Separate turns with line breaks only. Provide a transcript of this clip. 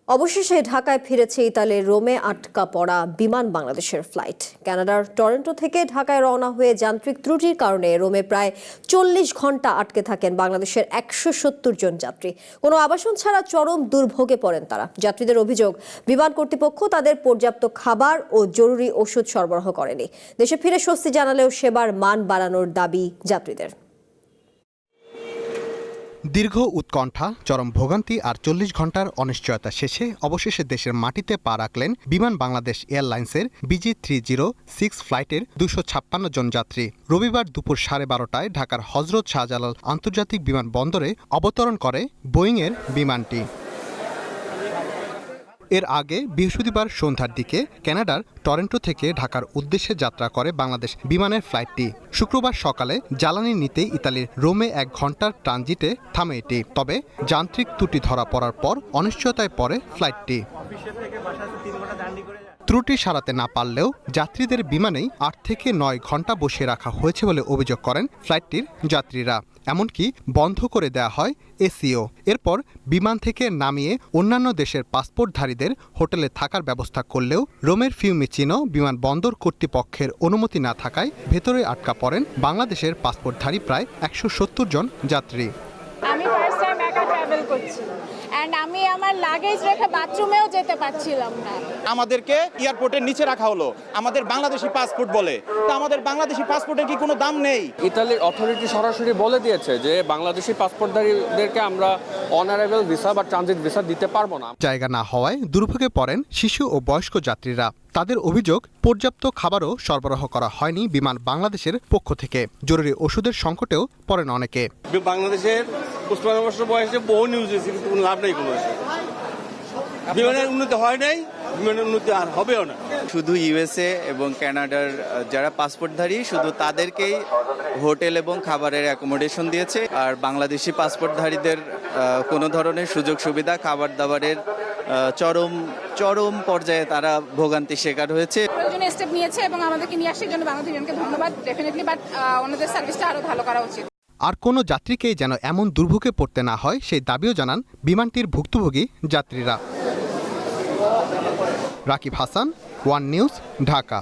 অবশেষে ঢাকায় ফিরেছে ইতালির রোমে আটকা পড়া বিমান বাংলাদেশের ফ্লাইট। কানাডার টরন্টো থেকে ঢাকায় রওনা হয়ে যান্ত্রিক ত্রুটির কারণে রোমে প্রায় 40 ঘন্টা আটকে থাকেন বাংলাদেশের 170 জন যাত্রী। কোনো আবাসন ছাড়া চরম দুর্ভোগে পড়েন তারা। যাত্রীদের অভিযোগ, বিমান কর্তৃপক্ষ তাদের পর্যাপ্ত খাবার ও জরুরি ওষুধ সরবরাহ করেনি। দেশে ফিরে স্বস্তি জানালেও সেবার মান বাড়ানোর দাবি যাত্রীদের।
দীর্ঘ উৎকণ্ঠা, চরম ভোগান্তি আর 40 ঘন্টার অনিশ্চয়তা শেষে অবশেষে দেশের মাটিতে পা রাখলেন বিমান বাংলাদেশ এয়ারলাইন্সের BG306 ফ্লাইটের 256 জন যাত্রী। রবিবার দুপুর 12:30টায় ঢাকার হজরত শাহজালাল আন্তর্জাতিক বিমানবন্দরে অবতরণ করে বোয়িংয়ের বিমানটি। এর আগে বৃহস্পতিবার সন্ধ্যার দিকে কানাডার টরন্টো থেকে ঢাকার উদ্দেশ্যে যাত্রা করে বাংলাদেশ বিমানের ফ্লাইটটি। শুক্রবার সকালে জ্বালানি নিতে ইতালির রোমে 1 ঘন্টার ট্রানজিটে থামে এটি। তবে যান্ত্রিক ত্রুটি ধরা পড়ার পর অনিশ্চয়তায় পড়ে ফ্লাইটটি। ত্রুটি সারাতে না পারলেও যাত্রীদের বিমানেই 8 থেকে 9 ঘন্টা বসিয়ে রাখা হয়েছে বলে অভিযোগ করেন ফ্লাইটটির যাত্রীরা। এমনকি বন্ধ করে দেওয়া হয় এসিও। এরপর বিমান থেকে নামিয়ে অন্যান্য দেশের পাসপোর্টধারীদের হোটেলে থাকার ব্যবস্থা করলেও রোমের ফিউমিচিনো বিমানবন্দর কর্তৃপক্ষের অনুমতি না থাকায় ভেতরে আটকা পড়েন বাংলাদেশের পাসপোর্টধারী প্রায় 170 জন যাত্রী।
আমি ফার্স্ট টাইম একা ট্রাভেল করছি এন্ড আমি আমার লাগেজ রেখে বাথরুমেও যেতে পারছিলাম না।
আমাদেরকে এয়ারপোর্টের নিচে রাখা হলো, আমাদের বাংলাদেশি পাসপোর্ট বলে। তা আমাদের বাংলাদেশি পাসপোর্টের কি কোনো দাম নেই?
ইতালির অথরিটি সরাসরি বলে দিয়েছে যে বাংলাদেশি পাসপোর্টধারীদেরকে আমরা অনারেবল ভিসা বা ট্রানজিট ভিসা দিতে পারবো না।
জায়গা না হওয়ায় দুর্ভোগে পড়েন শিশু ও বয়স্ক যাত্রীরা। তাদের অভিযোগ, পর্যাপ্ত খাবারও সরবরাহ করা হয়নি বিমান বাংলাদেশের পক্ষ থেকে। জরুরি ওষুধের সংকটেও পড়েন অনেকে।
বাংলাদেশের 55 বছর বয়সে বহু নিউজ হয়েছে, কিন্তু কোনো লাভ নেই। কোনো বিমানের উন্নতি হয় নাই, বিমানের উন্নতি আর হবেও না।
শুধু ইউএসএ এবং কানাডার যারা পাসপোর্টধারী শুধু তাদেরকেই হোটেল এবং খাবারের অ্যাকোমোডেশন দিয়েছে। আর বাংলাদেশি পাসপোর্টধারীদের কোনো ধরনের সুযোগ সুবিধা, খাবার দাবারের চরম পর্যায়ে তারা ভোগান্তির শিকার হয়েছে।
প্রয়োজনীয় স্টেপ নিয়েছে এবং আমাদেরকে নিয়ে আসার জন্য বাংলাদেশকে ধন্যবাদ ডেফিনেটলি, বাট ওনাদের সার্ভিসটা আরো ভালো করা উচিত।
আর কোনো যাত্রীকেই যেন এমন দুর্ভোগে পড়তে না হয় সেই দাবিও জানান বিমানটির ভুক্তভোগী যাত্রীরা। Rakib Hasan, one news, Dhaka.